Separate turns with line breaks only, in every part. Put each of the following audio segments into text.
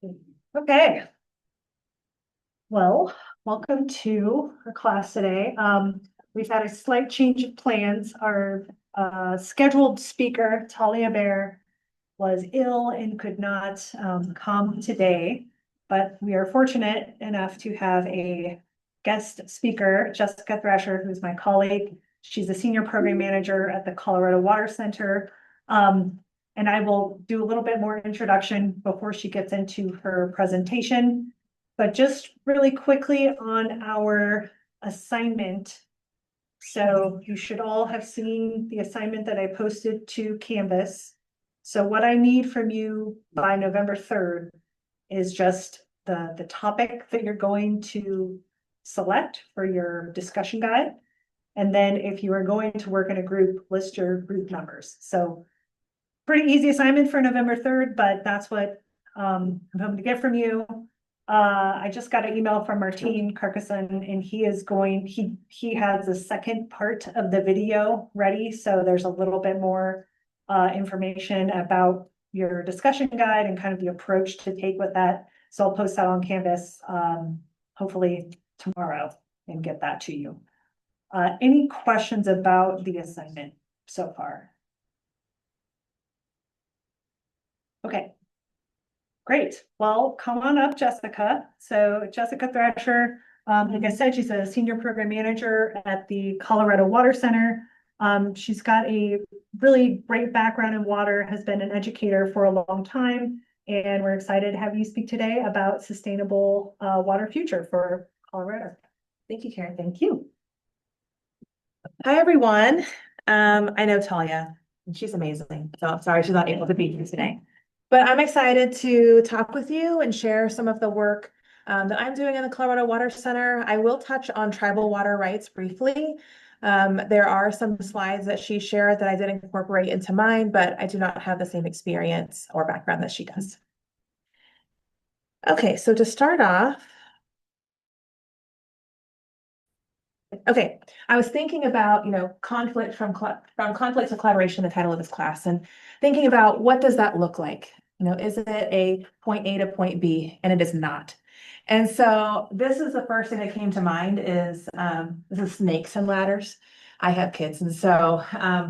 Okay, well, welcome to our class today. We've had a slight change of plans. Our scheduled speaker, Talia Bear, was ill and could not come today. But we are fortunate enough to have a guest speaker, Jessica Thrasher, who's my colleague. She's a senior program manager at the Colorado Water Center. And I will do a little bit more introduction before she gets into her presentation. But just really quickly on our assignment. So you should all have seen the assignment that I posted to Canvas. So what I need from you by November 3rd is just the topic that you're going to select for your discussion guide. And then if you are going to work in a group, list your group numbers. So pretty easy assignment for November 3rd, but that's what I'm hoping to get from you. I just got an email from Martin Carcassonne and he has the second part of the video ready. So there's a little bit more information about your discussion guide and kind of the approach to take with that. So I'll post that on Canvas hopefully tomorrow and get that to you. Any questions about the assignment so far? Okay. Great. Well, come on up, Jessica. So Jessica Thrasher, like I said, she's a senior program manager at the Colorado Water Center. She's got a really great background in water, has been an educator for a long time, and we're excited to have you speak today about sustainable water future for Colorado.
Thank you, Karen.
Thank you.
Hi, everyone. I know Talia, and she's amazing. So I'm sorry she's not able to be here today. But I'm excited to talk with you and share some of the work that I'm doing in the Colorado Water Center. I will touch on tribal water rights briefly. There are some slides that she shared that I did incorporate into mine, but I do not have the same experience or background that she does. Okay, so to start off, okay, I was thinking about, conflict from conflict to collaboration, the title of this class, and thinking about what does that look like? Is it a point A to point B? And it is not. And so this is the first thing that came to mind is this is snakes and ladders. I have kids, and so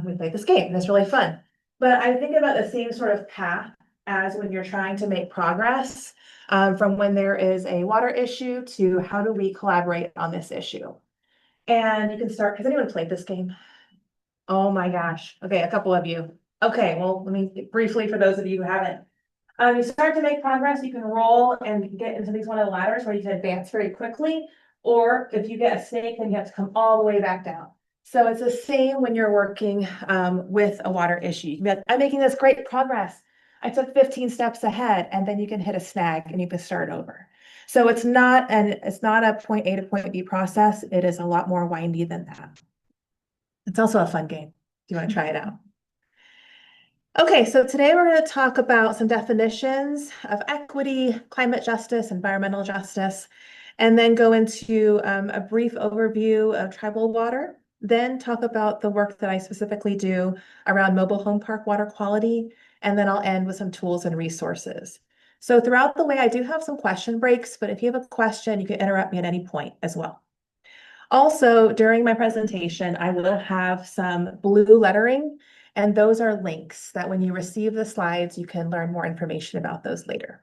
we played this game, and it's really fun. But I think about the same sort of path as when you're trying to make progress from when there is a water issue to how do we collaborate on this issue. And you can start, has anyone played this game? Oh my gosh. Okay, a couple of you. Okay, well, let me briefly for those of you who haven't. You start to make progress, you can roll and get into these one of the ladders where you can advance very quickly. Or if you get a snake, then you have to come all the way back down. So it's the same when you're working with a water issue. You can be like, I'm making this great progress. I took 15 steps ahead, and then you can hit a snag and you can start over. So it's not a point A to point B process. It is a lot more windy than that. It's also a fun game. Do you want to try it out? Okay, so today we're going to talk about some definitions of equity, climate justice, environmental justice, and then go into a brief overview of tribal water, then talk about the work that I specifically do around mobile home park water quality, and then I'll end with some tools and resources. So throughout the way, I do have some question breaks, but if you have a question, you can interrupt me at any point as well. Also, during my presentation, I will have some blue lettering, and those are links that when you receive the slides, you can learn more information about those later.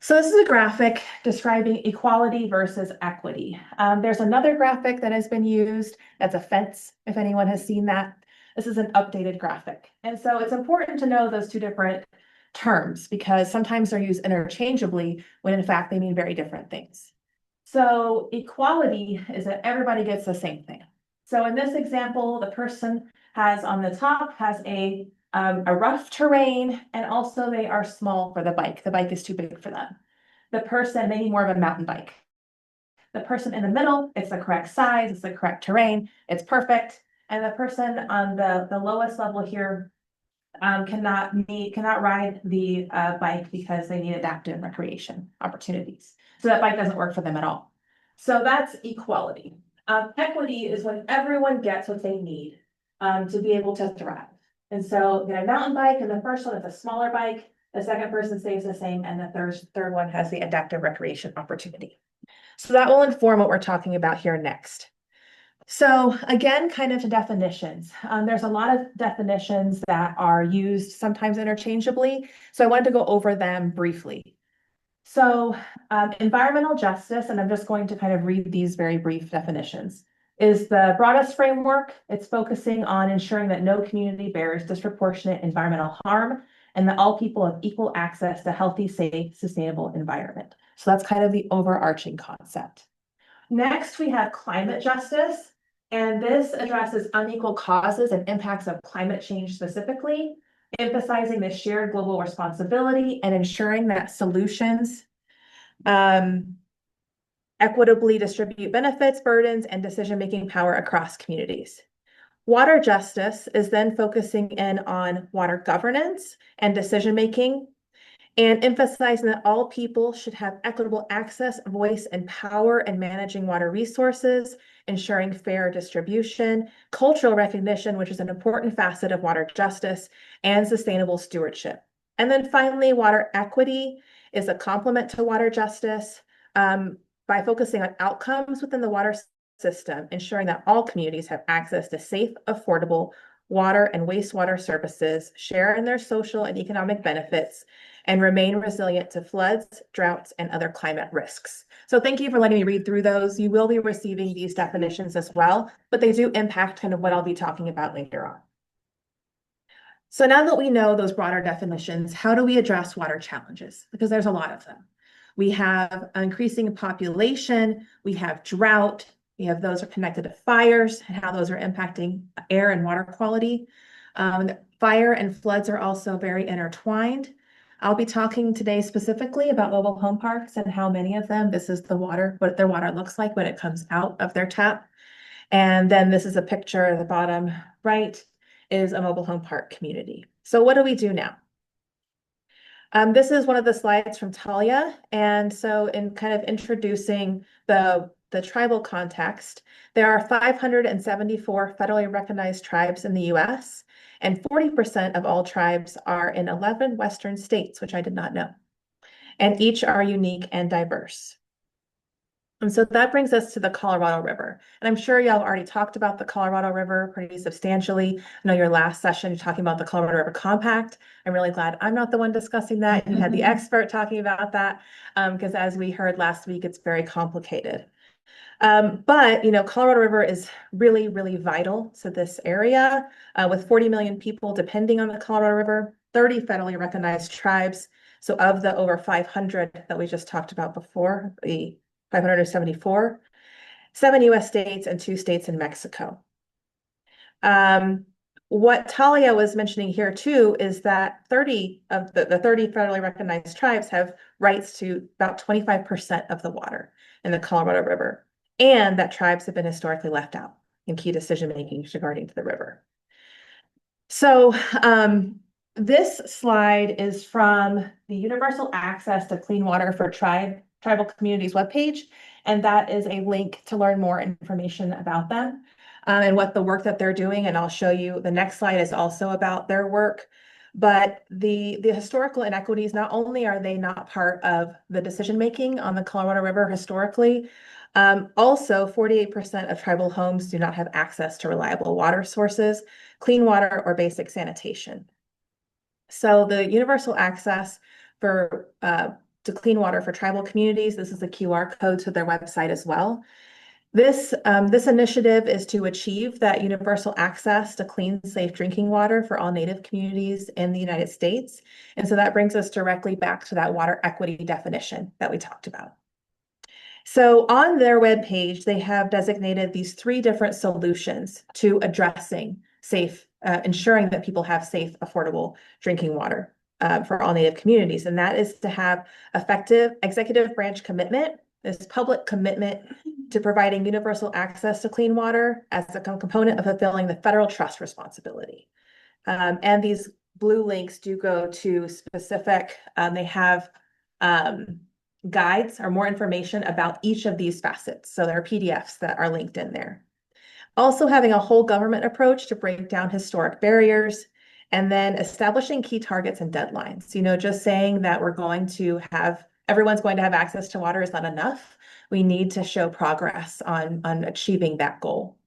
So this is a graphic describing equality versus equity. There's another graphic that has been used that's a fence, if anyone has seen that. This is an updated graphic. And so it's important to know those two different terms because sometimes they're used interchangeably when in fact they mean very different things. So equality is that everybody gets the same thing. So in this example, the person has on the top has a rough terrain, and also they are small for the bike. The bike is too big for them. The person, they need more of a mountain bike. The person in the middle, it's the correct size, it's the correct terrain, it's perfect. And the person on the lowest level here cannot ride the bike because they need adaptive recreation opportunities. So that bike doesn't work for them at all. So that's equality. Equity is when everyone gets what they need to be able to thrive. And so get a mountain bike, and the first one is a smaller bike. the second person stays the same, and the third one has the adaptive recreation opportunity. So that will inform what we're talking about here next. So again, kind of definitions. There's a lot of definitions that are used sometimes interchangeably. So I wanted to go over them briefly. So environmental justice, and I'm just going to kind of read these very brief definitions, is the broadest framework. It's focusing on ensuring that no community bears disproportionate environmental harm and that all people have equal access to healthy, safe, sustainable environment. So that's kind of the overarching concept. Next, we have climate justice, and this addresses unequal causes and impacts of climate change specifically, emphasizing the shared global responsibility and ensuring that solutions equitably distribute benefits, burdens, and decision-making power across communities. Water justice is then focusing in on water governance and decision-making, and emphasizing that all people should have equitable access, voice, and power in managing water resources, ensuring fair distribution, cultural recognition, which is an important facet of water justice, and sustainable stewardship. And then finally, water equity is a complement to water justice by focusing on outcomes within the water system, ensuring that all communities have access to safe, affordable water and wastewater services, share in their social and economic benefits, and remain resilient to floods, droughts, and other climate risks. So thank you for letting me read through those. You will be receiving these definitions as well, but they do impact kind of what I'll be talking about later on. So now that we know those broader definitions, how do we address water challenges? Because there's a lot of them. We have increasing population, we have drought, we have those are connected to fires and how those are impacting air and water quality. Fire and floods are also very intertwined. I'll be talking today specifically about mobile home parks and how many of them, this is the water, what their water looks like when it comes out of their tap. And then this is a picture at the bottom right is a mobile home park community. So what do we do now? This is one of the slides from Talia. And so in kind of introducing the tribal context, there are 574 federally recognized tribes in the US, and 40% of all tribes are in 11 Western states, which I did not know. And each are unique and diverse. And so that brings us to the Colorado River. And I'm sure y'all already talked about the Colorado River pretty substantially. I know your last session, you're talking about the Colorado River Compact. I'm really glad I'm not the one discussing that. You had the expert talking about that, because as we heard last week, it's very complicated. But, you know, Colorado River is really, really vital to this area, with 40 million people depending on the Colorado River, 30 federally recognized tribes. So of the over 500 that we just talked about before, the 574, 7 US states and 2 states in Mexico. What Talia was mentioning here too is that 30 of the 30 federally recognized tribes have rights to about 25% of the water in the Colorado River, and that tribes have been historically left out in key decision-making regarding to the river. So this slide is from the Universal Access to Clean Water for Tribal Communities webpage, and that is a link to learn more information about them and what the work that they're doing. And I'll show you the next slide is also about their work. But the historical inequities, not only are they not part of the decision-making on the Colorado River historically, also 48% of tribal homes do not have access to reliable water sources, clean water, or basic sanitation. So the universal access for to clean water for tribal communities, this is a QR code to their website as well. This initiative is to achieve that universal access to clean, safe drinking water for all Native communities in the United States. And so that brings us directly back to that water equity definition that we talked about. So on their webpage, they have designated these 3 different solutions to addressing safe, ensuring that people have safe, affordable drinking water for all Native communities. And that is to have effective executive branch commitment, this public commitment to providing universal access to clean water as a component of fulfilling the federal trust responsibility. And these blue links do go to specific, they have guides or more information about each of these facets. So there are PDFs that are linked in there. Also having a whole government approach to break down historic barriers And then establishing key targets and deadlines. Just saying that everyone's going to have access to water is not enough. We need to show progress on achieving that goal.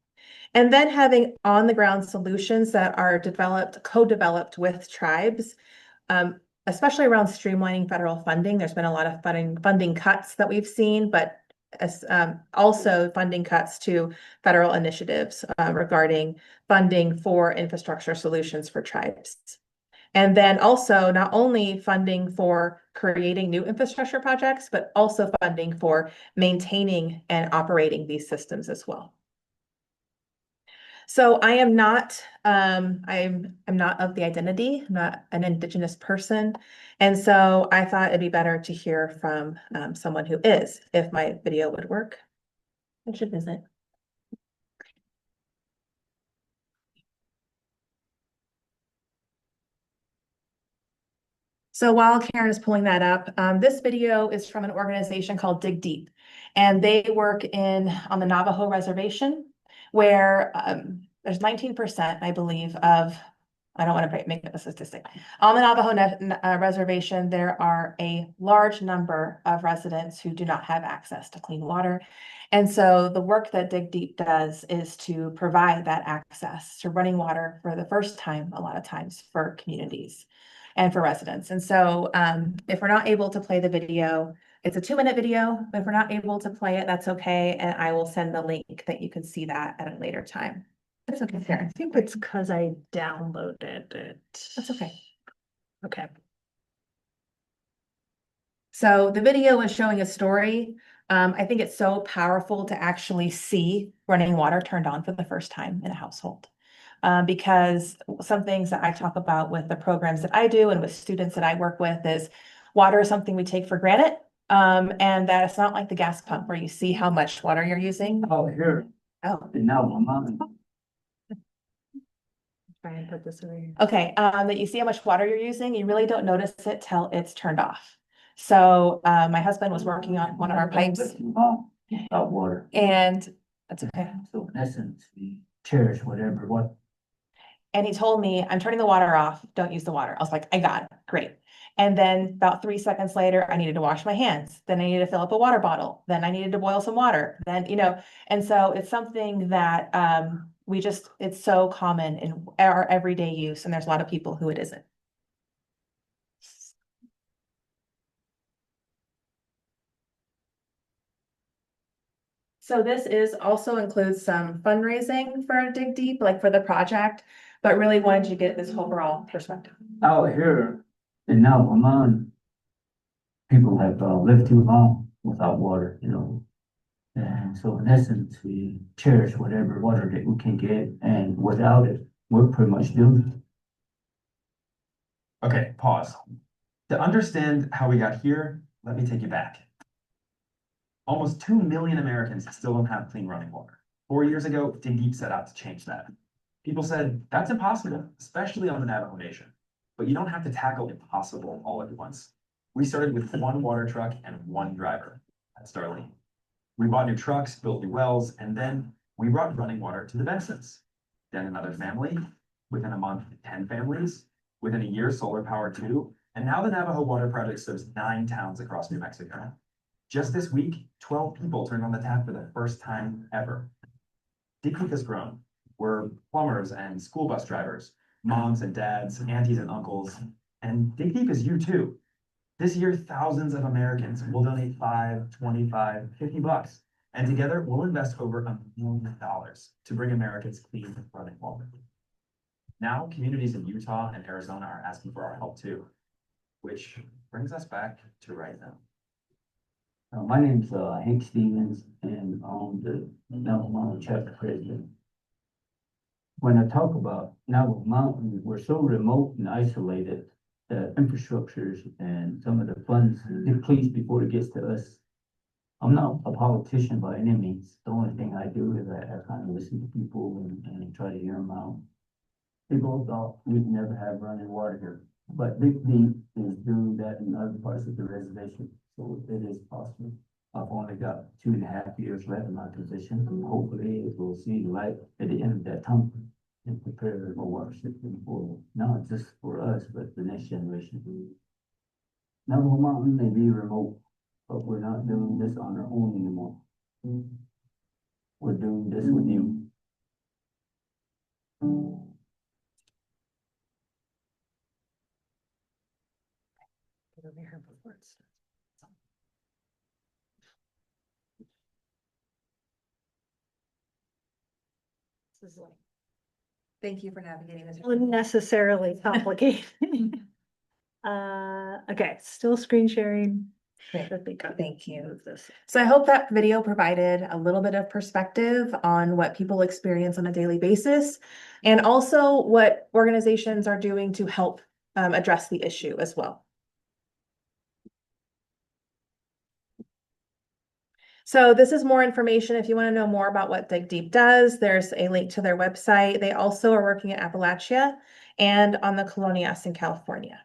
And then having on-the-ground solutions that are co-developed with tribes, especially around streamlining federal funding. There's been a lot of funding cuts that we've seen, but also funding cuts to federal initiatives regarding funding for infrastructure solutions for tribes. And then also not only funding for creating new infrastructure projects, but also funding for maintaining and operating these systems as well. So I am not, I'm not of the identity, I'm not an Indigenous person. And so I thought it'd be better to hear from someone who is, if my video would work. It should visit. So while Karen is pulling that up, this video is from an organization called Dig Deep. And they work on the Navajo reservation where there's 19%, I believe, I don't want to make up a statistic. On the Navajo reservation, there are a large number of residents who do not have access to clean water. And so the work that Dig Deep does is to provide that access to running water for the first time, a lot of times for communities and for residents. And so if we're not able to play the video, it's a 2-minute video. If we're not able to play it, that's okay. And I will send the link that you can see that at a later time. That's okay, Karen.
I think it's because I downloaded it.
That's okay.
Okay.
So the video is showing a story. I think it's so powerful to actually see running water turned on for the first time in a household. Because some things that I talk about with the programs that I do and with students that I work with is water is something we take for granted. And that it's not like the gas pump where you see how much water you're using.
Oh, here.
Oh.
And now my mom.
Try and put this away.
Okay, that you see how much water you're using, you really don't notice it till it's turned off. So my husband was working on one of our pipes
About water.
and that's okay.
So in essence, we cherish what.
And he told me, I'm turning the water off, don't use the water. I was like, I got it, great. And then about 3 seconds later, I needed to wash my hands. Then I needed to fill up a water bottle. Then I needed to boil some water. Then, and so it's something that it's so common in our everyday use. And there's a lot of people who it isn't. So this also includes some fundraising for Dig Deep, like for the project, but really wanted to get this overall perspective.
Out here in now Vermont, people have lived too long without water, And so in essence, we cherish whatever water that we can get, and without it, we're pretty much doomed.
Okay, pause. To understand how we got here, let me take you back. Almost 2 million Americans still don't have clean running water. 4 years ago, Dig Deep set out to change that. People said, that's impossible, especially on the Navajo Nation. But you don't have to tackle impossible all at once. We started with 1 water truck and 1 driver. That's Darlene. We bought new trucks, built new wells, and then we brought running water to the Bensons. Then another family, within a month, 10 families, within a year, solar power 2, and now the Navajo Water Project serves 9 towns across New Mexico. Just this week, 12 people turned on the tap for the first time ever. Dig Deep has grown. We're plumbers and school bus drivers, moms and dads, aunties and uncles, and Dig Deep is you too. This year, thousands of Americans will donate $5, $25, $50, and together we'll invest over $1 million to bring Americans clean running water. Now, communities in Utah and Arizona are asking for our help too, which brings us back to right now.
My name's Hank Stevens, and I'm the Navajo chapter president. When I talk about Navajo Mountain, we're so remote and isolated that infrastructures and some of the funds depletes before it gets to us. I'm not a politician by any means. The only thing I do is I kind of listen to people and try to hear them out. People thought we'd never have running water here, but Dig Deep is doing that in other parts of the reservation. So it is possible. I've only got 2.5 years left in my position, and hopefully it will see the light at the end of that tunnel. and prepare the water system for, not just for us, but the next generation. Number Mountain may be remote, but we're not doing this on our own anymore. We're doing this with you.
Get over here before it's- This is like
Thank you for navigating this.
unnecessarily complicated. Okay, still screen sharing.
Great.
Should be good.
Thank you.
Move this.
So I hope that video provided a little bit of perspective on what people experience on a daily basis, and also what organizations are doing to help address the issue as well. So this is more information. If you want to know more about what Dig Deep does, there's a link to their website. They also are working at Appalachia and on the Colonias in California.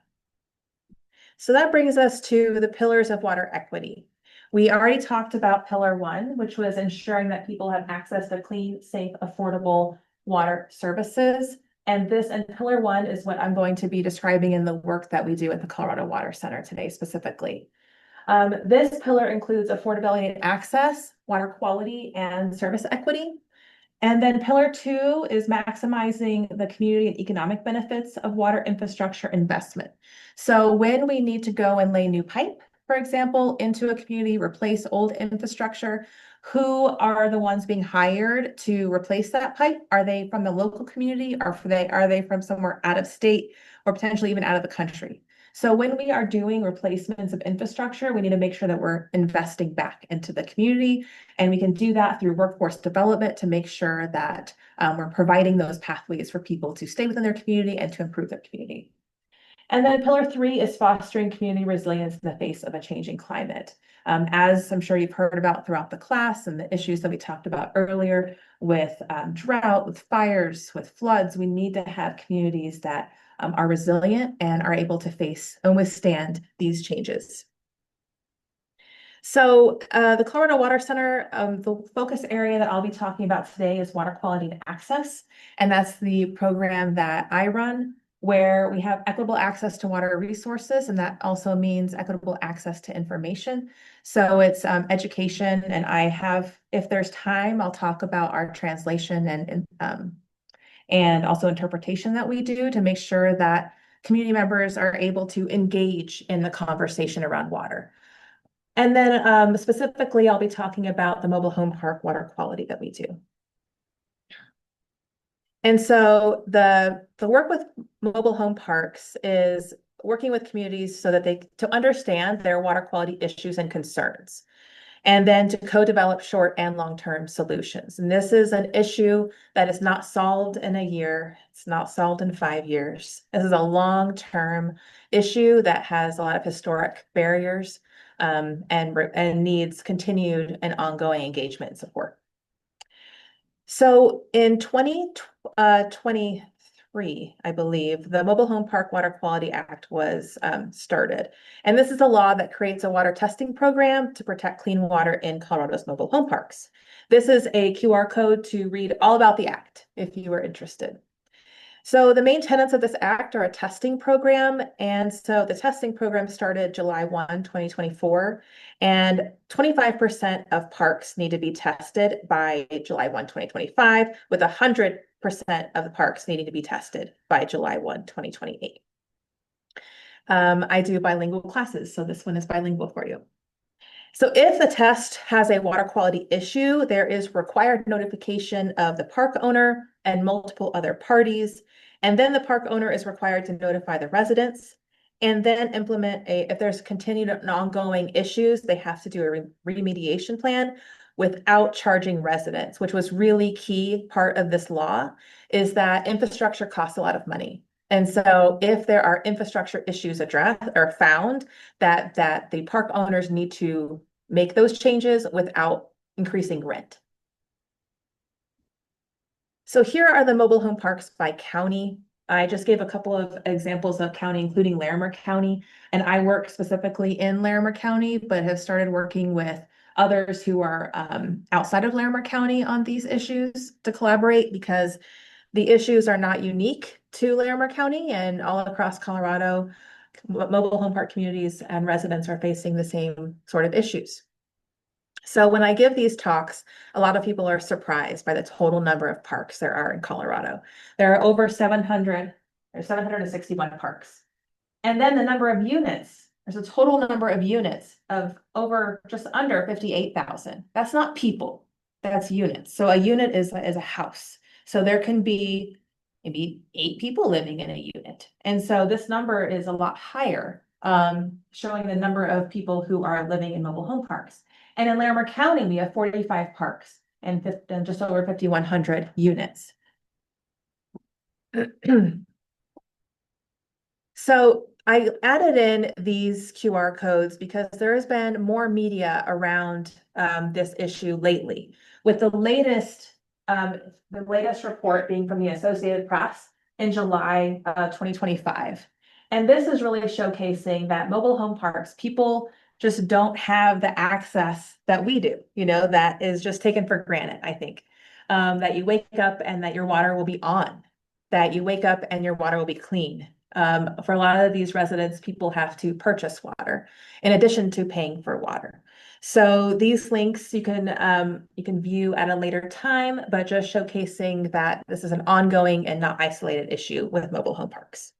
So that brings us to the pillars of water equity. We already talked about pillar 1, which was ensuring that people have access to clean, safe, affordable water services. And pillar 1 is what I'm going to be describing in the work that we do at the Colorado Water Center today specifically. This pillar includes affordability and access, water quality, and service equity. And then pillar 2 is maximizing the community and economic benefits of water infrastructure investment. So when we need to go and lay new pipe, for example, into a community, replace old infrastructure, who are the ones being hired to replace that pipe? Are they from the local community, or are they from somewhere out of state or potentially even out of the country? So when we are doing replacements of infrastructure, we need to make sure that we're investing back into the community, and we can do that through workforce development to make sure that we're providing those pathways for people to stay within their community and to improve their community. And then pillar 3 is fostering community resilience in the face of a changing climate. As I'm sure you've heard about throughout the class and the issues that we talked about earlier with drought, with fires, with floods, we need to have communities that are resilient and are able to face and withstand these changes. So the Colorado Water Center, the focus area that I'll be talking about today is water quality and access. And that's the program that I run, where we have equitable access to water resources, and that also means equitable access to information. So it's education, and if there's time, I'll talk about our translation and also interpretation that we do to make sure that community members are able to engage in the conversation around water. And then specifically, I'll be talking about the mobile home park water quality that we do. And so the work with mobile home parks is working with communities so that to understand their water quality issues and concerns, and then to co-develop short and long-term solutions. And this is an issue that is not solved in a year. It's not solved in 5 years. This is a long-term issue that has a lot of historic barriers and needs continued and ongoing engagement and support. So in 2023, I believe, the Mobile Home Park Water Quality Act was started. And this is a law that creates a water testing program to protect clean water in Colorado's mobile home parks. This is a QR code to read all about the act if you are interested. So the main tenets of this act are a testing program. And so the testing program started July 1, 2024, and 25% of parks need to be tested by July 1, 2025, with 100% of the parks needing to be tested by July 1, 2028. I do bilingual classes, so this one is bilingual for you. So if the test has a water quality issue, there is required notification of the park owner and multiple other parties. And then the park owner is required to notify the residents and then if there's continued and ongoing issues, they have to do a remediation plan without charging residents, which was really key part of this law, is that infrastructure costs a lot of money. And so if there are infrastructure issues addressed or found, that the park owners need to make those changes without increasing rent. So here are the mobile home parks by county. I just gave a couple of examples of county, including Larimer County, and I work specifically in Larimer County, but have started working with others who are outside of Larimer County on these issues to collaborate, because The issues are not unique to Larimer County, and all across Colorado, mobile home park communities and residents are facing the same sort of issues. So when I give these talks, a lot of people are surprised by the total number of parks there are in Colorado. There are over 700, there's 761 parks. And then the number of units, there's a total number of units of over just under 58,000. That's not people, that's units. So a unit is a house. So there can be maybe 8 people living in a unit. And so this number is a lot higher, showing the number of people who are living in mobile home parks. And in Larimer County, we have 45 parks and just over 5,100 units. So I added in these QR codes because there has been more media around this issue lately. With the latest report being from the Associated Press in July 2025. And this is really showcasing that mobile home parks, people just don't have the access that we do, that is just taken for granted, I think. That you wake up and that your water will be on, that you wake up and your water will be clean. For a lot of these residents, people have to purchase water in addition to paying for water. So these links you can view at a later time, but just showcasing that this is an ongoing and not isolated issue with mobile home parks.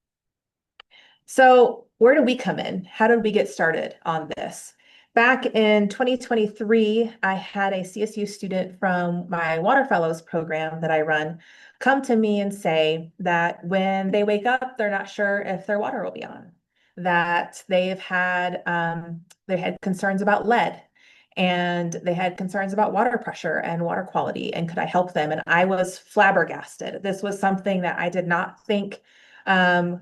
So where do we come in? How did we get started on this? Back in 2023, I had a CSU student from my Water Fellows program that I run come to me and say that when they wake up, they're not sure if their water will be on, that they had concerns about lead, and they had concerns about water pressure and water quality, and could I help them? And I was flabbergasted. This was something that I did not think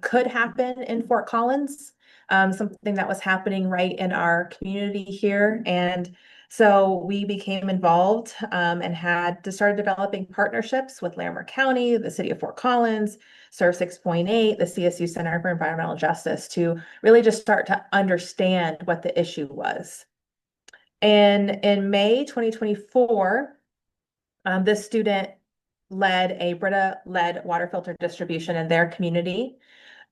could happen in Fort Collins, something that was happening right in our community here. And so we became involved and had to start developing partnerships with Larimer County, the city of Fort Collins, Serve 6.8, the CSU Center for Environmental Justice, to really just start to understand what the issue was. And in May 2024, this student led a Brita lead water filter distribution in their community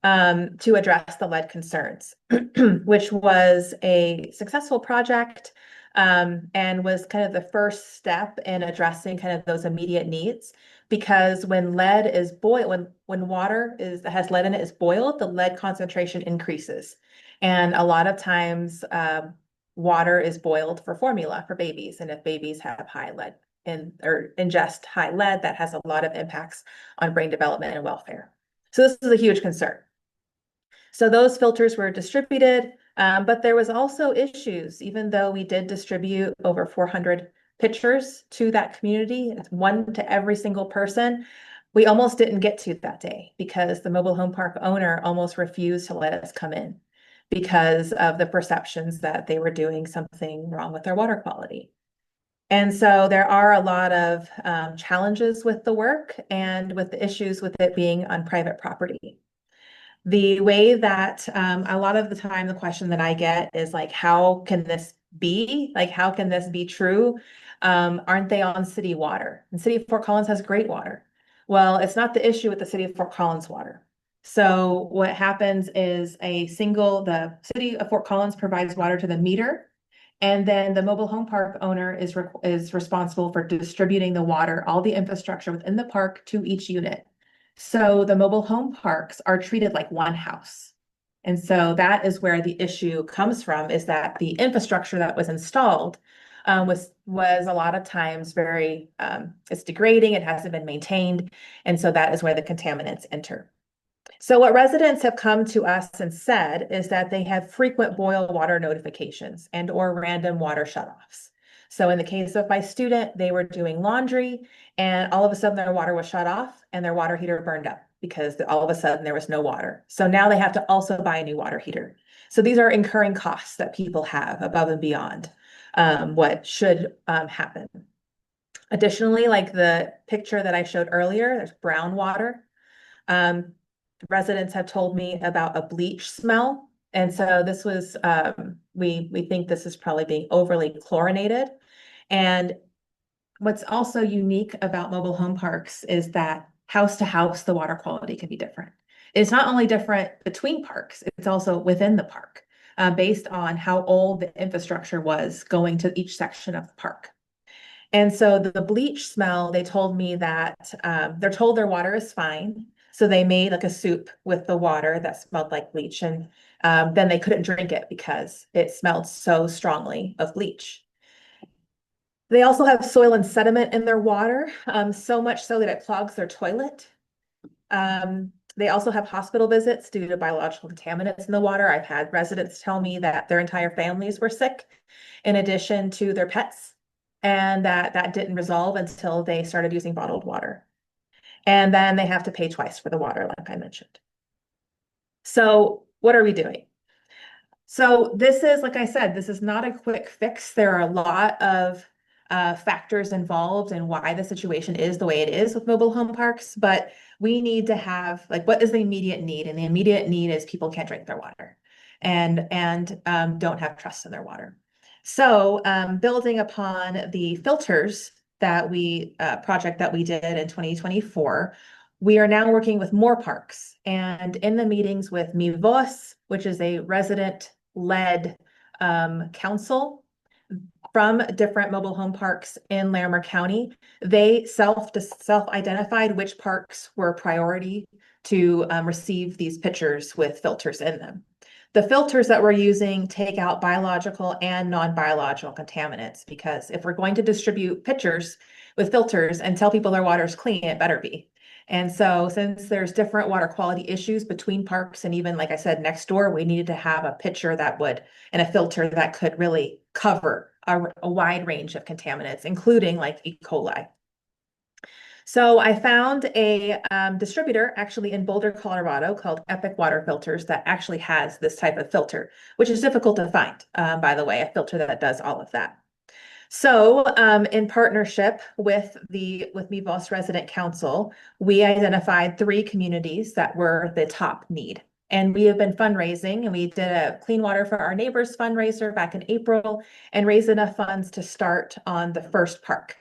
to address the lead concerns, which was a successful project and was kind of the first step in addressing kind of those immediate needs. Because when lead is boiled, when water has lead in it is boiled, the lead concentration increases. And a lot of times water is boiled for formula for babies. And if babies have high lead or ingest high lead, that has a lot of impacts on brain development and welfare. So this is a huge concern. So those filters were distributed, but there was also issues, even though we did distribute over 400 pitchers to that community, it's 1 to every single person. We almost didn't get to that day because the mobile home park owner almost refused to let us come in because of the perceptions that they were doing something wrong with their water quality. And so there are a lot of challenges with the work and with the issues with it being on private property. The way that a lot of the time, the question that I get is like, how can this be? Like, how can this be true? Aren't they on city water? And City of Fort Collins has great water. Well, it's not the issue with the City of Fort Collins water. So what happens is the City of Fort Collins provides water to the meter, and then the mobile home park owner is responsible for distributing the water, all the infrastructure within the park to each unit. So the mobile home parks are treated like one house. And so that is where the issue comes from, is that the infrastructure that was installed was a lot of times very, it's degrading, it hasn't been maintained. And so that is where the contaminants enter. So what residents have come to us and said is that they have frequent boil water notifications and or random water shutoffs. So in the case of my student, they were doing laundry and all of a sudden their water was shut off and their water heater burned up because all of a sudden there was no water. So now they have to also buy a new water heater. So these are incurring costs that people have above and beyond what should happen. Additionally, like the picture that I showed earlier, there's brown water. Residents have told me about a bleach smell. And so this was, we think this is probably being overly chlorinated. And what's also unique about mobile home parks is that house to house, the water quality can be different. It's not only different between parks, it's also within the park, based on how old the infrastructure was going to each section of the park. And so the bleach smell, they told me that they're told their water is fine. So they made like a soup with the water that smelled like bleach, and then they couldn't drink it because it smelled so strongly of bleach. They also have soil and sediment in their water, so much so that it clogs their toilet. They also have hospital visits due to biological contaminants in the water. I've had residents tell me that their entire families were sick in addition to their pets, and that didn't resolve until they started using bottled water. And then they have to pay twice for the water, like I mentioned. So what are we doing? So this is, like I said, this is not a quick fix. There are a lot of factors involved in why the situation is the way it is with mobile home parks, but we need to have, like, what is the immediate need? And the immediate need is people can't drink their water and don't have trust in their water. So building upon the filters that project that we did in 2024, we are now working with more parks, and in the meetings with Mi Voz, which is a resident-led council from different mobile home parks in Larimer County, they self-identified which parks were a priority to receive these pitchers with filters in them. The filters that we're using take out biological and non-biological contaminants, because if we're going to distribute pitchers with filters and tell people their water is clean, it better be. And so since there's different water quality issues between parks, and even, like I said, next door, we needed to have a pitcher that would, and a filter that could really cover a wide range of contaminants, including like E. coli. So I found a distributor actually in Boulder, Colorado called Epic Water Filters that actually has this type of filter, which is difficult to find, by the way, a filter that does all of that. So in partnership with Mi Voz Resident Council, we identified 3 communities that were the top need. And we have been fundraising, and we did a Clean Water for Our Neighbors fundraiser back in April and raised enough funds to start on the first park,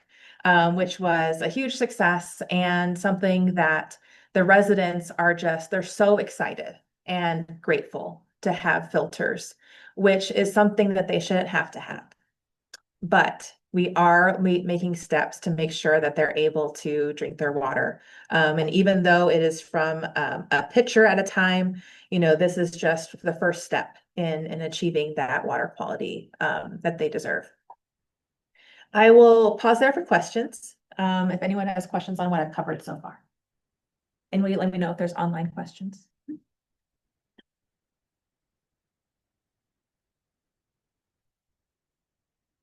which was a huge success and something that the residents they're so excited and grateful to have filters, which is something that they shouldn't have to have. But we are making steps to make sure that they're able to drink their water. And even though it is from a pitcher at a time, this is just the first step in achieving that water quality that they deserve. I will pause there for questions, if anyone has questions on what I've covered so far. And will you let me know if there's online questions?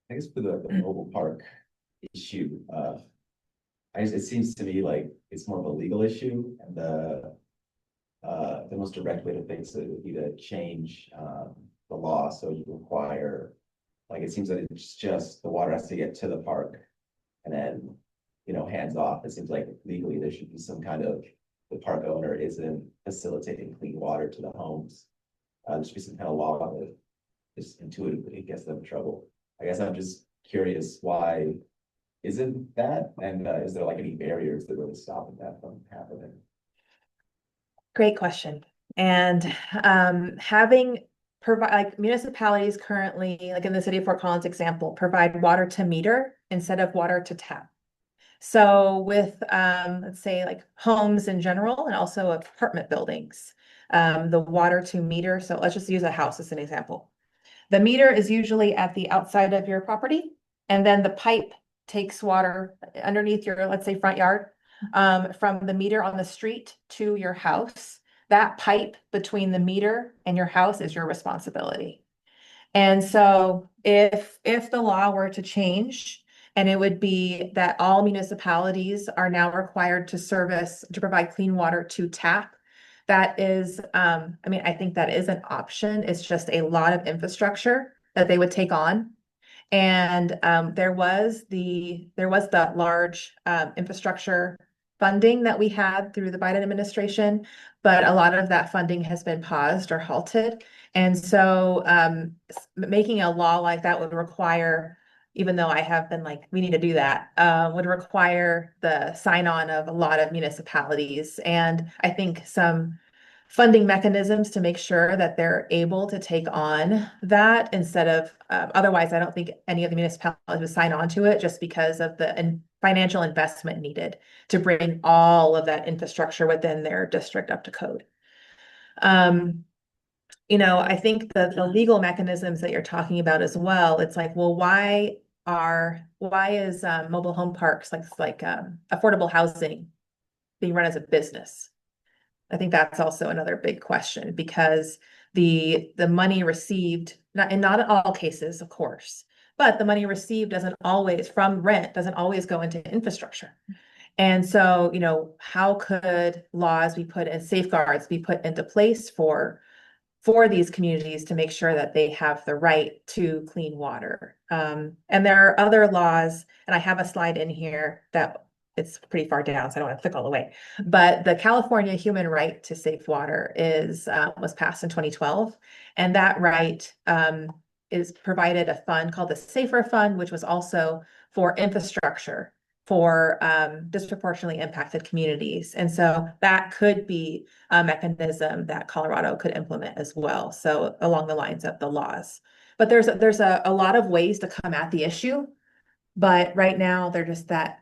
I guess for the mobile park issue, it seems to me like it's more of a legal issue, and the most direct way to fix it would be to change the law, so you require, like, it seems that it's just the water has to get to the park and then, hands off. It seems like legally there should be some kind of, the park owner isn't facilitating clean water to the homes. There should be some kind of law that just intuitively gets them in trouble. I guess I'm just curious, why isn't that? And is there like any barriers that really stopping that from happening?
Great question. And like municipalities currently, like in the city of Fort Collins example, provide water to meter instead of water to tap. So with let's say like homes in general and also apartment buildings, the water to meter. So let's just use a house as an example. The meter is usually at the outside of your property, and then the pipe takes water underneath your, let's say, front yard, from the meter on the street to your house. That pipe between the meter and your house is your responsibility. And so if the law were to change, and it would be that all municipalities are now required to provide clean water to tap, that is, I think that is an option. It's just a lot of infrastructure that they would take on. And there was the large infrastructure funding that we had through the Biden administration, but a lot of that funding has been paused or halted. And so making a law like that would require even though I have been like, we need to do that, would require the sign on of a lot of municipalities. And I think some funding mechanisms to make sure that they're able to take on that instead of, otherwise, I don't think any of the municipalities would sign on to it just because of the financial investment needed to bring all of that infrastructure within their district up to code. I think the legal mechanisms that you're talking about as well, it's like, well, why is mobile home parks like affordable housing being run as a business? I think that's also another big question because the money received, not in all cases, of course, but the money received from rent doesn't always go into infrastructure. And so, how could laws be put and safeguards be put into place for these communities to make sure that they have the right to clean water? And there are other laws, and I have a slide in here that it's pretty far down, so I don't want to click all the way. But the California Human Right to Safe Water was passed in 2012, and that right is provided a fund called the Safer Fund, which was also for infrastructure for disproportionately impacted communities. And so that could be a mechanism that Colorado could implement as well. So along the lines of the laws. But there's a lot of ways to come at the issue. But right now, they're just that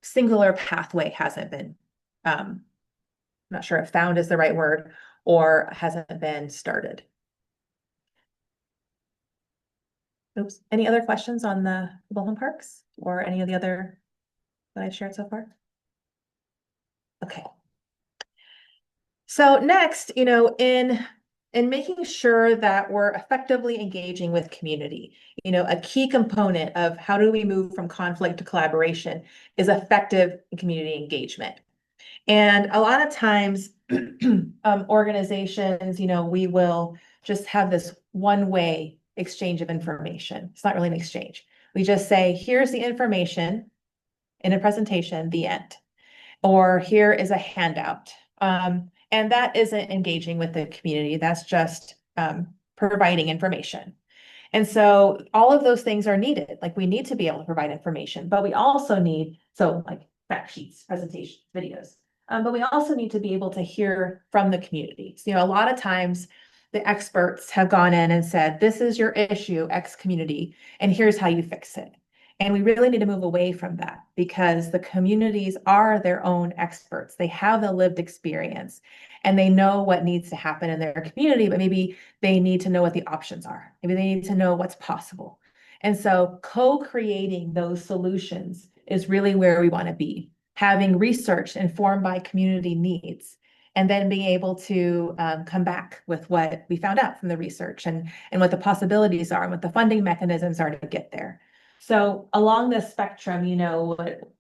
singular pathway hasn't been, I'm not sure if found is the right word, or hasn't been started. Oops. Any other questions on the mobile home parks or any of the other that I've shared so far? Okay. So next, in making sure that we're effectively engaging with community, a key component of how do we move from conflict to collaboration is effective community engagement. And a lot of times, organizations, we will just have this one-way exchange of information. It's not really an exchange. We just say, here's the information in a presentation, the end. Or here is a handout. And that isn't engaging with the community. That's just providing information. And so all of those things are needed. Like we need to be able to provide information, but we also need, like fact sheets, presentations, videos. But we also need to be able to hear from the community. So, a lot of times the experts have gone in and said, this is your issue, X community, and here's how you fix it. And we really need to move away from that because the communities are their own experts. They have the lived experience and they know what needs to happen in their community, but maybe they need to know what the options are. Maybe they need to know what's possible. And so co-creating those solutions is really where we want to be. Having research informed by community needs, and then being able to come back with what we found out from the research and what the possibilities are and what the funding mechanisms are to get there. So along this spectrum,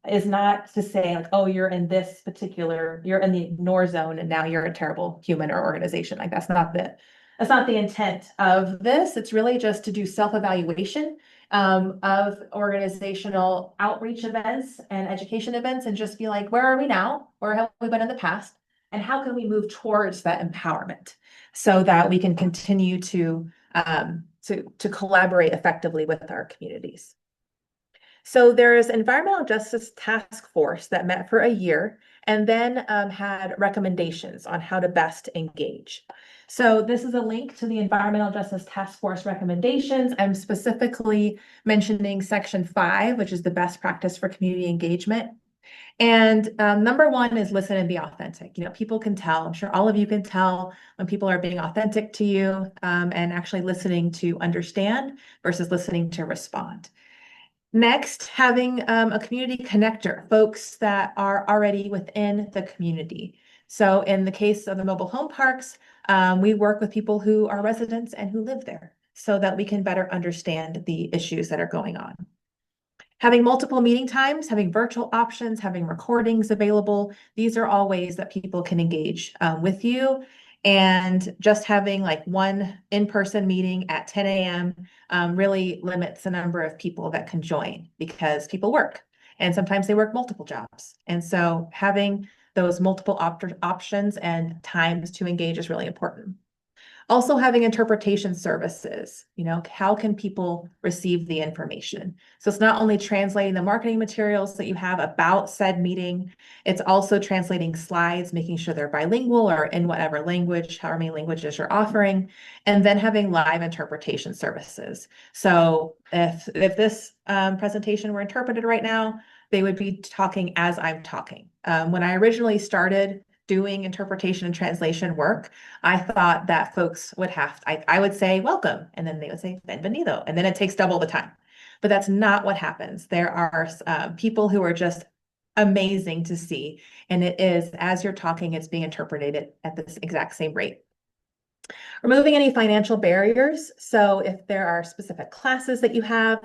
is not to say like, oh, you're in this particular, you're in the ignore zone and now you're a terrible human or organization. Like that's not the intent of this. It's really just to do self-evaluation of organizational outreach events and education events and just be like, where are we now? Where have we been in the past? And how can we move towards that empowerment so that we can continue to collaborate effectively with our communities? So there's Environmental Justice Task Force that met for a year and then had recommendations on how to best engage. So this is a link to the Environmental Justice Task Force recommendations. I'm specifically mentioning section 5, which is the best practice for community engagement. And number 1 is listen and be authentic. People can tell, I'm sure all of you can tell when people are being authentic to you and actually listening to understand versus listening to respond. Next, having a community connector, folks that are already within the community. So in the case of the mobile home parks, we work with people who are residents and who live there so that we can better understand the issues that are going on. Having multiple meeting times, having virtual options, having recordings available, these are all ways that people can engage with you. And just having like one in-person meeting at 10 a.m. Really limits the number of people that can join because people work and sometimes they work multiple jobs. And so having those multiple options and times to engage is really important. Also having interpretation services, how can people receive the information? So it's not only translating the marketing materials that you have about said meeting, it's also translating slides, making sure they're bilingual or in whatever language, however many languages you're offering, and then having live interpretation services. So if this presentation were interpreted right now, they would be talking as I'm talking. When I originally started doing interpretation and translation work, I thought that folks would I would say welcome, and then they would say bienvenido, and then it takes double the time. But that's not what happens. There are people who are just amazing to see, and it is, as you're talking, it's being interpreted at this exact same rate. Removing any financial barriers. So if there are specific classes that you have,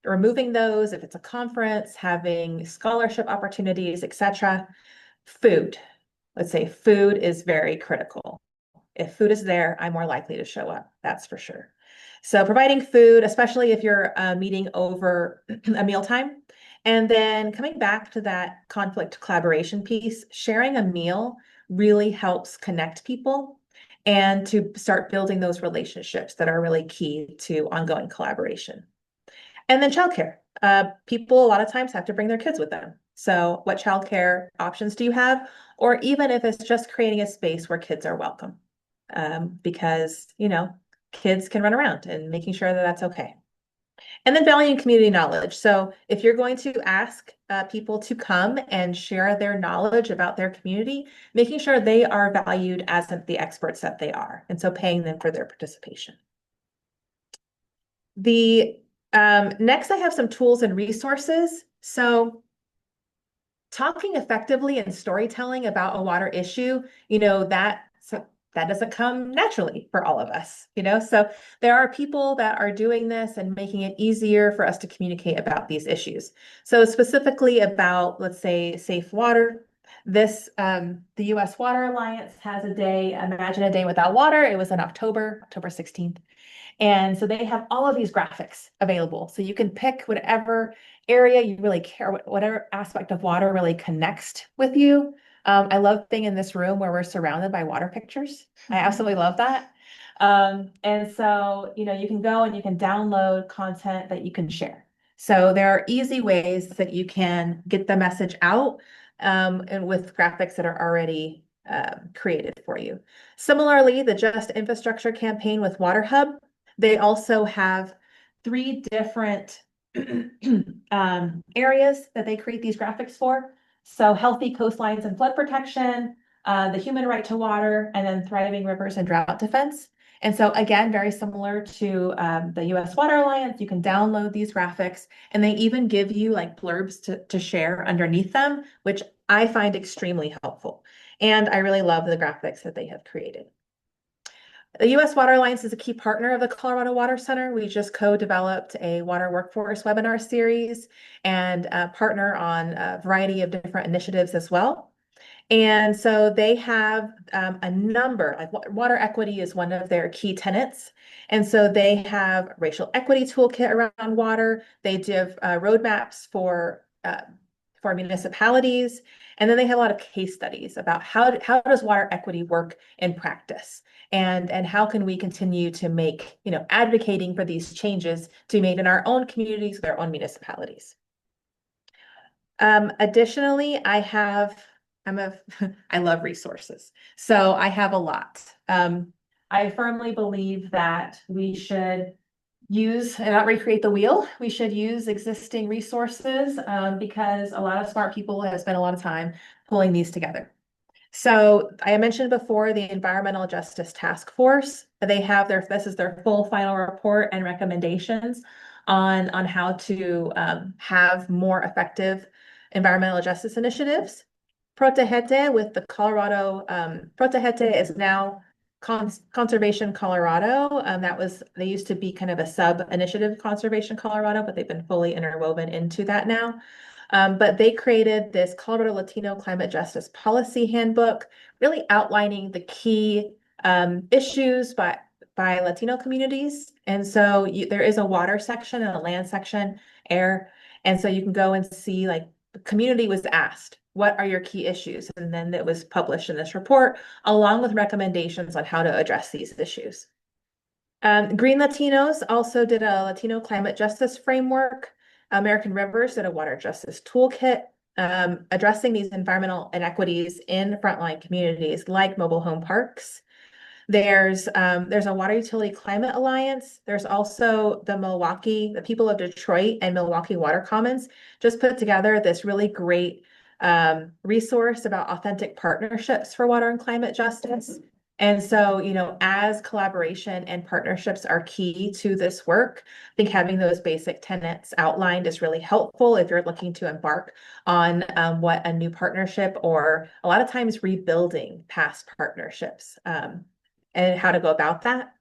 removing those, if it's a conference, having scholarship opportunities, etc. Food. Let's say food is very critical. If food is there, I'm more likely to show up. That's for sure. So providing food, especially if you're meeting over a mealtime. And then coming back to that conflict collaboration piece, sharing a meal really helps connect people and to start building those relationships that are really key to ongoing collaboration. And then childcare. People a lot of times have to bring their kids with them. So what childcare options do you have? Or even if it's just creating a space where kids are welcome. Because, kids can run around, and making sure that that's okay. And then valuing community knowledge. So if you're going to ask people to come and share their knowledge about their community, making sure they are valued as the experts that they are. And so paying them for their participation. Next, I have some tools and resources. So talking effectively and storytelling about a water issue, that doesn't come naturally for all of us, so there are people that are doing this and making it easier for us to communicate about these issues. So specifically about, let's say, safe water. The U.S. Water Alliance has a day, Imagine a Day Without Water. It was in October 16th. And so they have all of these graphics available. So you can pick whatever area you really care, whatever aspect of water really connects with you. I love being in this room where we're surrounded by water pictures. I absolutely love that. And so, you can go and you can download content that you can share. So there are easy ways that you can get the message out, and with graphics that are already created for you. Similarly, the Just Infrastructure campaign with WaterHub, they also have 3 different areas that they create these graphics for. So healthy coastlines and flood protection, the human right to water, and then thriving rivers and drought defense. And so again, very similar to the U.S. Water Alliance, you can download these graphics, and they even give you like blurbs to share underneath them, which I find extremely helpful. And I really love the graphics that they have created. The U.S. Water Alliance is a key partner of the Colorado Water Center. We just co-developed a water workforce webinar series and partner on a variety of different initiatives as well. And so they have a number, like water equity is one of their key tenets. And so they have racial equity toolkit around water. They give roadmaps for municipalities. And then they have a lot of case studies about how does water equity work in practice, and how can we continue to make, advocating for these changes to be made in our own communities, their own municipalities. Additionally, I love resources. So I have a lot. I firmly believe that we should use and not recreate the wheel. We should use existing resources because a lot of smart people have spent a lot of time pulling these together. So I mentioned before the Environmental Justice Task Force. This is their full final report and recommendations on how to have more effective environmental justice initiatives. Protégete with the Colorado, Protégete is now Conservation Colorado. They used to be kind of a sub initiative, Conservation Colorado, but they've been fully interwoven into that now. But they created this Colorado Latino Climate Justice Policy Handbook, really outlining the key issues by Latino communities. And so there is a water section and a land section, air. And so you can go and see, like, the community was asked, what are your key issues? And then it was published in this report, along with recommendations on how to address these issues. Green Latinos also did a Latino climate justice framework. American Rivers did a water justice toolkit, addressing these environmental inequities in frontline communities like mobile home parks. There's a Water Utility Climate Alliance. There's also the people of Detroit and Milwaukee Water Commons just put together this really great resource about authentic partnerships for water and climate justice. And so, as collaboration and partnerships are key to this work, I think having those basic tenets outlined is really helpful if you're looking to embark on what a new partnership, or a lot of times rebuilding past partnerships, and how to go about that.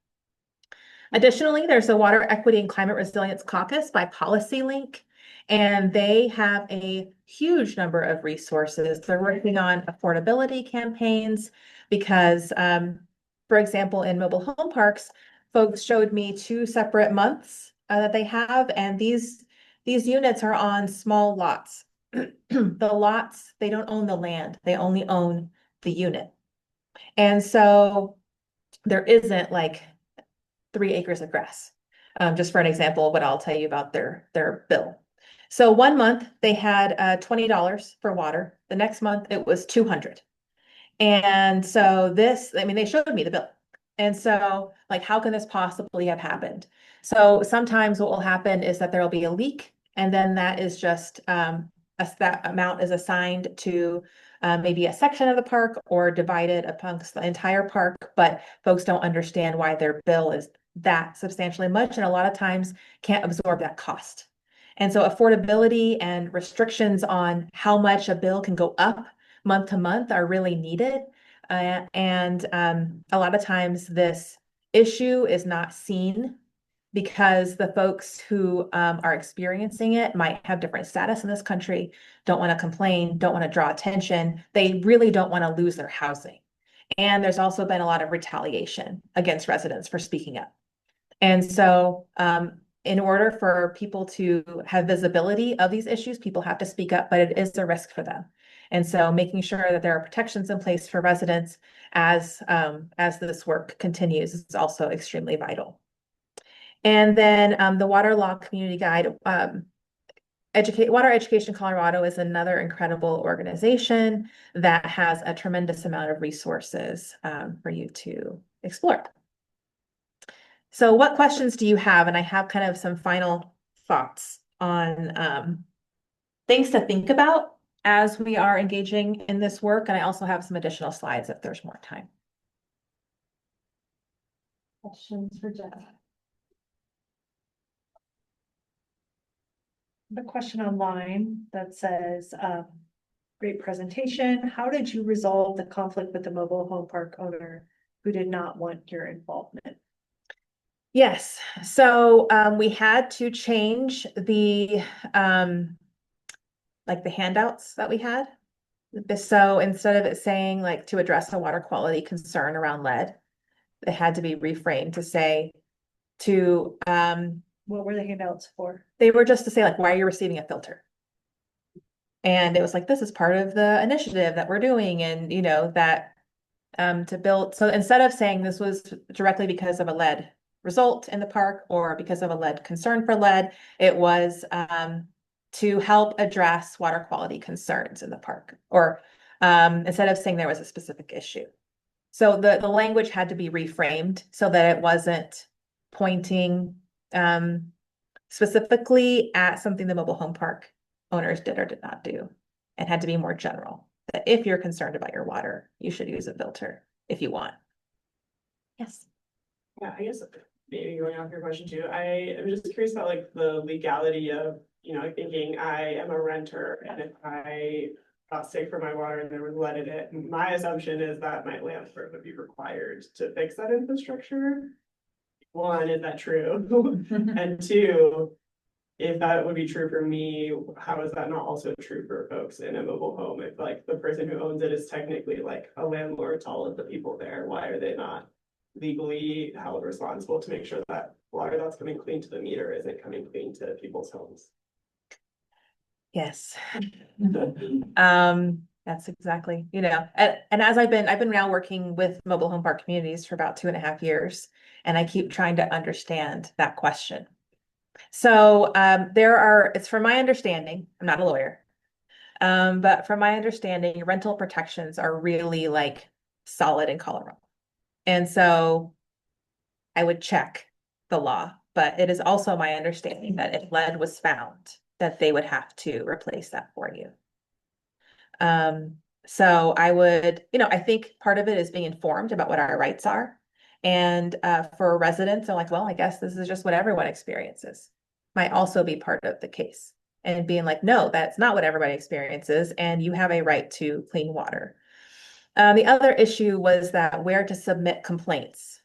Additionally, there's a Water Equity and Climate Resilience Caucus by PolicyLink, and they have a huge number of resources. They're working on affordability campaigns because, for example, in mobile home parks, folks showed me 2 separate months that they have, and these units are on small lots. The lots, they don't own the land, they only own the unit. And so there isn't like 3 acres of grass. Just for an example of what I'll tell you about their bill. So 1 month they had $20 for water. The next month it was $200. And so they showed me the bill. And so like, how can this possibly have happened? So sometimes what will happen is that there will be a leak, and then that is just that amount is assigned to maybe a section of the park or divided amongst the entire park, but folks don't understand why their bill is that substantially much, and a lot of times can't absorb that cost. And so affordability and restrictions on how much a bill can go up month to month are really needed. And a lot of times this issue is not seen because the folks who are experiencing it might have different status in this country, don't want to complain, don't want to draw attention. They really don't want to lose their housing. And there's also been a lot of retaliation against residents for speaking up. And so in order for people to have visibility of these issues, people have to speak up, but it is a risk for them. And so making sure that there are protections in place for residents as this work continues is also extremely vital. And then the Water Law Community Guide, Water Education Colorado is another incredible organization that has a tremendous amount of resources for you to explore. So what questions do you have? And I have kind of some final thoughts on things to think about as we are engaging in this work. And I also have some additional slides if there's more time.
Questions for Jeff? The question online that says, great presentation. How did you resolve the conflict with the mobile home park owner who did not want your involvement?
Yes, so we had to change the like the handouts that we had. So instead of it saying like to address a water quality concern around lead, it had to be reframed to say to
What were the handouts for?
they were just to say like, why are you receiving a filter? And it was like, this is part of the initiative that we're doing, and that to build. So instead of saying this was directly because of a lead result in the park or because of a lead concern for lead, it was to help address water quality concerns in the park, or instead of saying there was a specific issue. So the language had to be reframed so that it wasn't pointing specifically at something the mobile home park owners did or did not do, and had to be more general. That if you're concerned about your water, you should use a filter if you want. Yes.
Yeah, I guess maybe going off your question too, I am just curious about like the legality of, thinking I am a renter, and if I got sick from my water and there was lead in it, my assumption is that my landlord would be required to fix that infrastructure. One, is that true? And two, if that would be true for me, how is that not also true for folks in a mobile home? If like the person who owns it is technically like a landlord to all of the people there, why are they not legally held responsible to make sure that water that's coming clean to the meter isn't coming clean to people's homes?
Yes. That's exactly, and as I've been now working with mobile home park communities for about 2.5 years, and I keep trying to understand that question. So, it's from my understanding, I'm not a lawyer, but from my understanding, rental protections are really like solid in Colorado. And so I would check the law, but it is also my understanding that if lead was found, that they would have to replace that for you. So I would, I think part of it is being informed about what our rights are. And for residents, they're like, well, I guess this is just what everyone experiences. Might also be part of the case. And being like, no, that's not what everybody experiences, and you have a right to clean water. The other issue was that where to submit complaints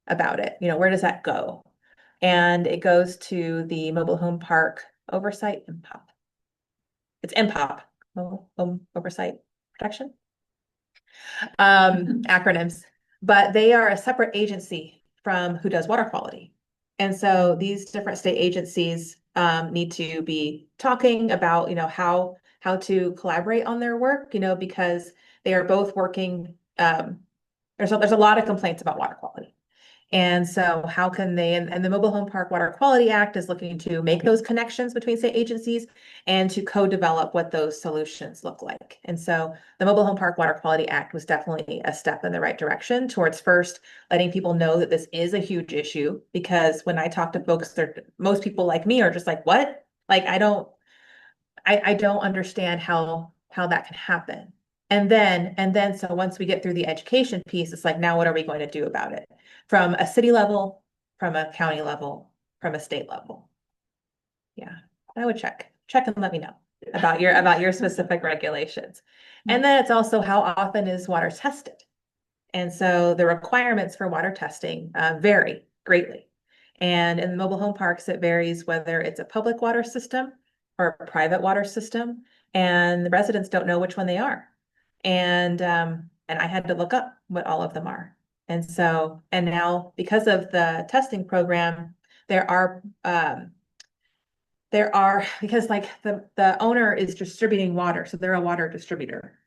about it, where does that go? And it goes to the mobile home park oversight MPOP. It's MPOP, mobile home oversight protection. Acronyms, but they are a separate agency from who does water quality. And so these different state agencies need to be talking about, how to collaborate on their work, because they are both working. There's a lot of complaints about water quality. And so how can they, and the Mobile Home Park Water Quality Act is looking to make those connections between state agencies and to co-develop what those solutions look like. And so the Mobile Home Park Water Quality Act was definitely a step in the right direction towards first letting people know that this is a huge issue, because when I talk to folks, most people like me are just like, what? Like, I don't understand how that can happen. And then, so once we get through the education piece, it's like, now what are we going to do about it? From a city level, from a county level, from a state level. Yeah, I would check and let me know about your specific regulations. And then it's also how often is water tested? And so the requirements for water testing vary greatly. And in the mobile home parks, it varies whether it's a public water system or a private water system, and the residents don't know which one they are. And I had to look up what all of them are. And so, and now because of the testing program, there are because like the owner is distributing water, so they're a water distributor,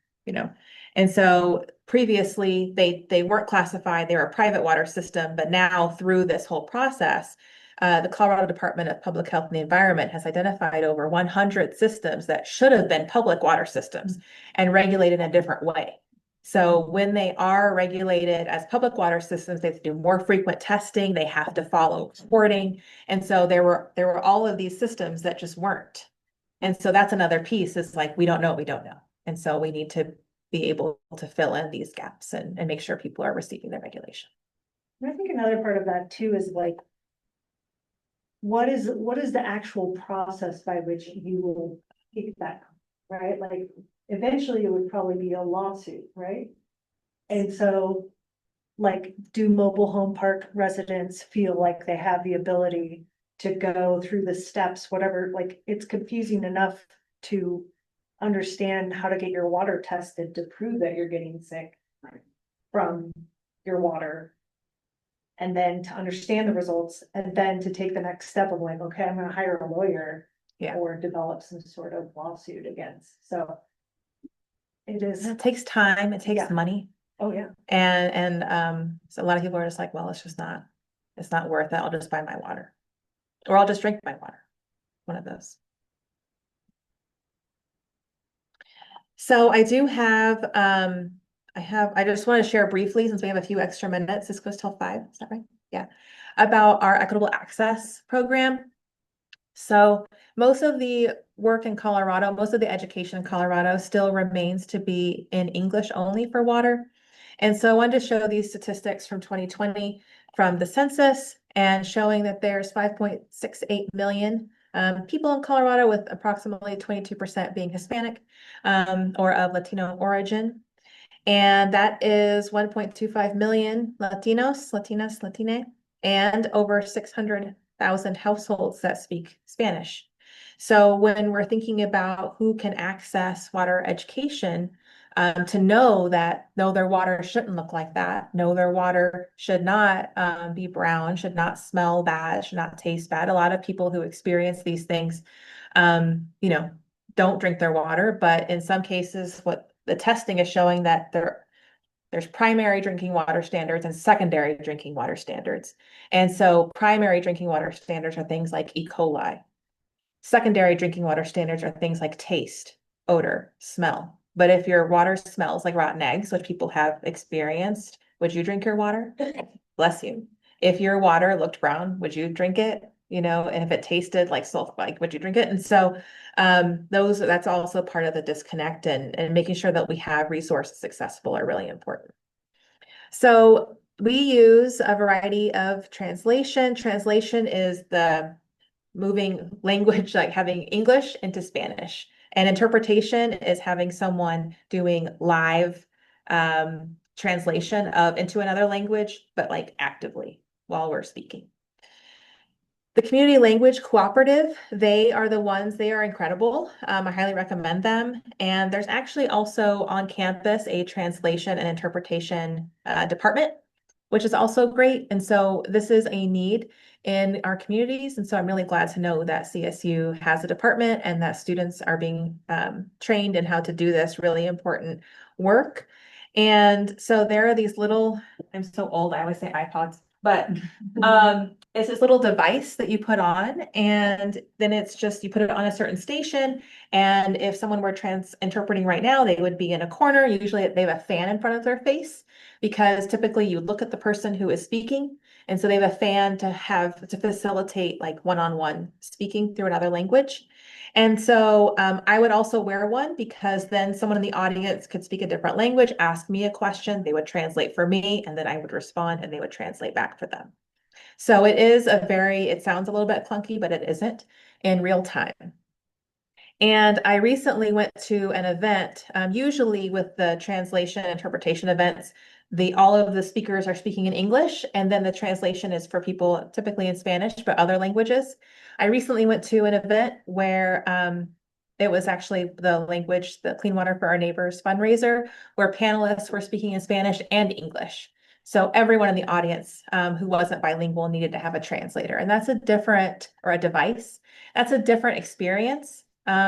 And so previously they weren't classified, they were a private water system, but now through this whole process, the Colorado Department of Public Health and the Environment has identified over 100 systems that should have been public water systems and regulated in a different way. So when they are regulated as public water systems, they have to do more frequent testing, they have to follow reporting. And so there were all of these systems that just weren't. And so that's another piece, is like, we don't know what we don't know. And so we need to be able to fill in these gaps and make sure people are receiving their regulation.
And I think another part of that too is like, what is the actual process by which you will take that, right? Like, eventually it would probably be a lawsuit, right? And so, like, do mobile home park residents feel like they have the ability to go through the steps, whatever, like, it's confusing enough to understand how to get your water tested to prove that you're getting sick from your water. And then to understand the results, and then to take the next step of like, okay, I'm gonna hire a lawyer.
Yeah.
Or develop some sort of lawsuit against, so. It is,
It takes time, it takes
Yeah.
money.
oh yeah,
And so a lot of people are just like, well, it's not worth it. I'll just buy my water. Or I'll just drink my water. One of those. So I do have, I just want to share briefly, since we have a few extra minutes, this goes till 5, is that right? Yeah, about our equitable access program. So most of the work in Colorado, most of the education in Colorado still remains to be in English only for water. And so I wanted to show these statistics from 2020 from the census, and showing that there's 5.68 million people in Colorado, with approximately 22% being Hispanic or of Latino origin. And that is 1.25 million Latinos, Latinas, Latine, and over 600,000 households that speak Spanish. So when we're thinking about who can access water education, to know that, no, their water shouldn't look like that. No, their water should not be brown, should not smell bad, should not taste bad. A lot of people who experience these things, don't drink their water, but in some cases, what the testing is showing that there's primary drinking water standards and secondary drinking water standards. And so primary drinking water standards are things like E. coli. Secondary drinking water standards are things like taste, odor, smell. But if your water smells like rotten eggs, which people have experienced, would you drink your water? Bless you. If your water looked brown, would you drink it? You know, and if it tasted like sulfur, like would you drink it? And so that's also part of the disconnect, and making sure that we have resources accessible are really important. So we use a variety of translation. Translation is the moving language, like having English into Spanish. And interpretation is having someone doing live translation of into another language, but like actively while we're speaking. The Community Language Cooperative, they are incredible. I highly recommend them. And there's actually also on campus a translation and interpretation department, which is also great. And so this is a need in our communities. And so I'm really glad to know that CSU has a department and that students are being trained in how to do this really important work. And so there are these little, I'm so old, I always say iPods, but it's this little device that you put on, and then it's just, you put it on a certain station. And if someone were interpreting right now, they would be in a corner. Usually they have a fan in front of their face, because typically you look at the person who is speaking. And so they have a fan to facilitate like one-on-one speaking through another language. And so I would also wear one, because then someone in the audience could speak a different language, ask me a question, they would translate for me, and then I would respond and they would translate back for them. So it sounds a little bit clunky, but it isn't, in real time. And I recently went to an event, usually with the translation and interpretation events, all of the speakers are speaking in English, and then the translation is for people typically in Spanish, but other languages. I recently went to an event where it was actually the Clean Water for Our Neighbors fundraiser, where panelists were speaking in Spanish and English. So everyone in the audience who wasn't bilingual needed to have a translator. And that's a device. That's a different experience,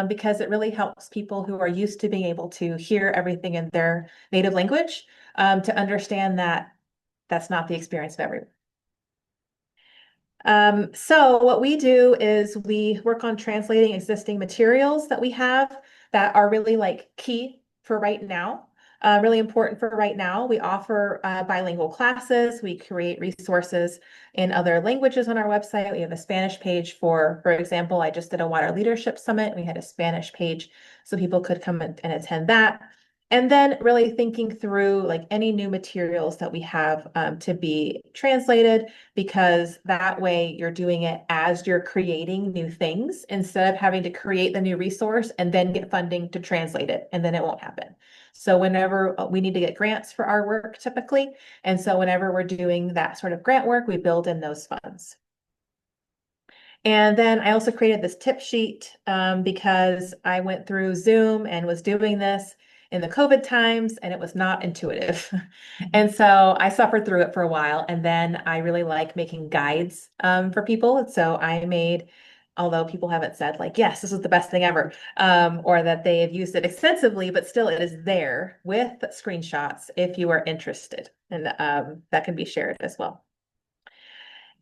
because it really helps people who are used to being able to hear everything in their native language to understand that that's not the experience of everyone. So what we do is we work on translating existing materials that we have that are really like key for right now. Really important for right now. We offer bilingual classes. We create resources in other languages on our website. We have a Spanish page for example, I just did a water leadership summit. We had a Spanish page so people could come and attend that. And then really thinking through like any new materials that we have to be translated, because that way you're doing it as you're creating new things, instead of having to create the new resource and then get funding to translate it, and then it won't happen. So whenever we need to get grants for our work typically, and so whenever we're doing that sort of grant work, we build in those funds. And then I also created this tip sheet because I went through Zoom and was doing this in the COVID times, and it was not intuitive. And so I suffered through it for a while, and then I really like making guides for people. So I made, although people haven't said like, yes, this is the best thing ever, or that they have used it extensively, but still it is there with screenshots if you are interested, and that can be shared as well.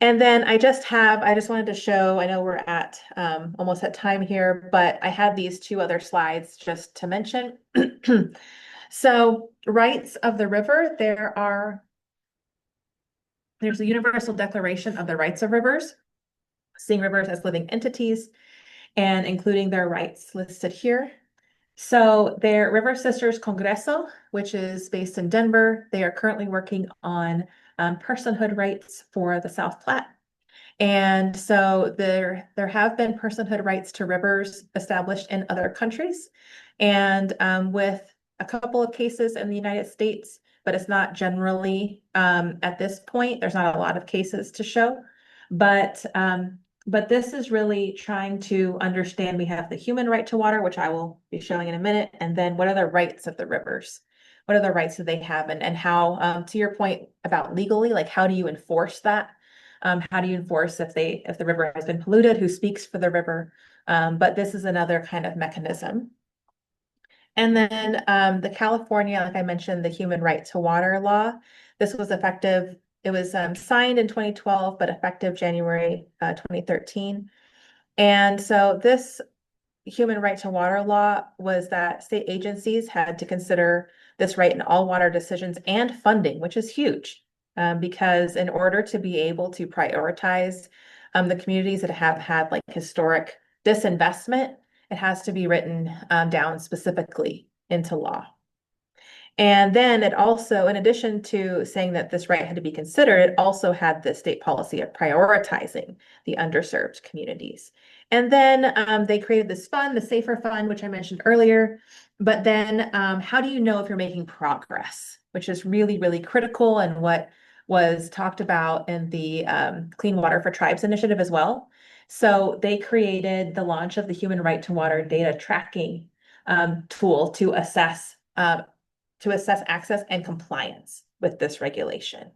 And then I just wanted to show, I know we're at almost at time here, but I had these two other slides just to mention. So rights of the river, there's a Universal Declaration of the Rights of Rivers, seeing rivers as living entities and including their rights listed here. So their River Sisters Congreso, which is based in Denver, they are currently working on personhood rights for the South Platte. And so there have been personhood rights to rivers established in other countries, and with a couple of cases in the United States, but it's not generally at this point, there's not a lot of cases to show. But this is really trying to understand, we have the human right to water, which I will be showing in a minute, and then what are the rights of the rivers? What are the rights that they have, and how, to your point about legally, like how do you enforce that? How do you enforce if the river has been polluted? Who speaks for the river? But this is another kind of mechanism. And then the California, like I mentioned, the Human Right to Water law, this was effective. It was signed in 2012, but effective January 2013. And so this Human Right to Water law was that state agencies had to consider this right in all water decisions and funding, which is huge. Because in order to be able to prioritize the communities that have had like historic disinvestment, it has to be written down specifically into law. And then it also, in addition to saying that this right had to be considered, it also had the state policy of prioritizing the underserved communities. And then they created this fund, the Safer Fund, which I mentioned earlier. But then how do you know if you're making progress, which is really, really critical and what was talked about in the Clean Water for Tribes initiative as well. So they created the launch of the Human Right to Water data tracking tool to assess access and compliance with this regulation.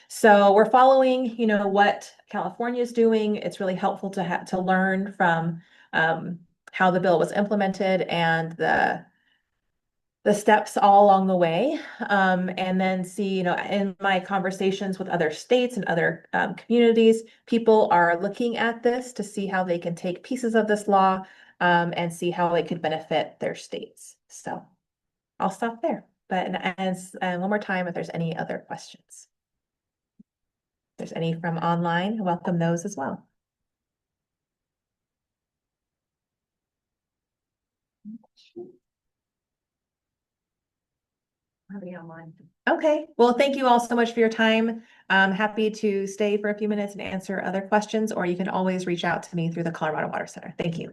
So we're following, what California is doing. It's really helpful to learn from how the bill was implemented and the steps all along the way, and then see, in my conversations with other states and other communities, people are looking at this to see how they can take pieces of this law and see how it could benefit their states. So I'll stop there. But as one more time, if there's any other questions. If there's any from online, welcome those as well.
Nobody online.
Okay, well, thank you all so much for your time. I'm happy to stay for a few minutes and answer other questions, or you can always reach out to me through the Colorado Water Center. Thank you.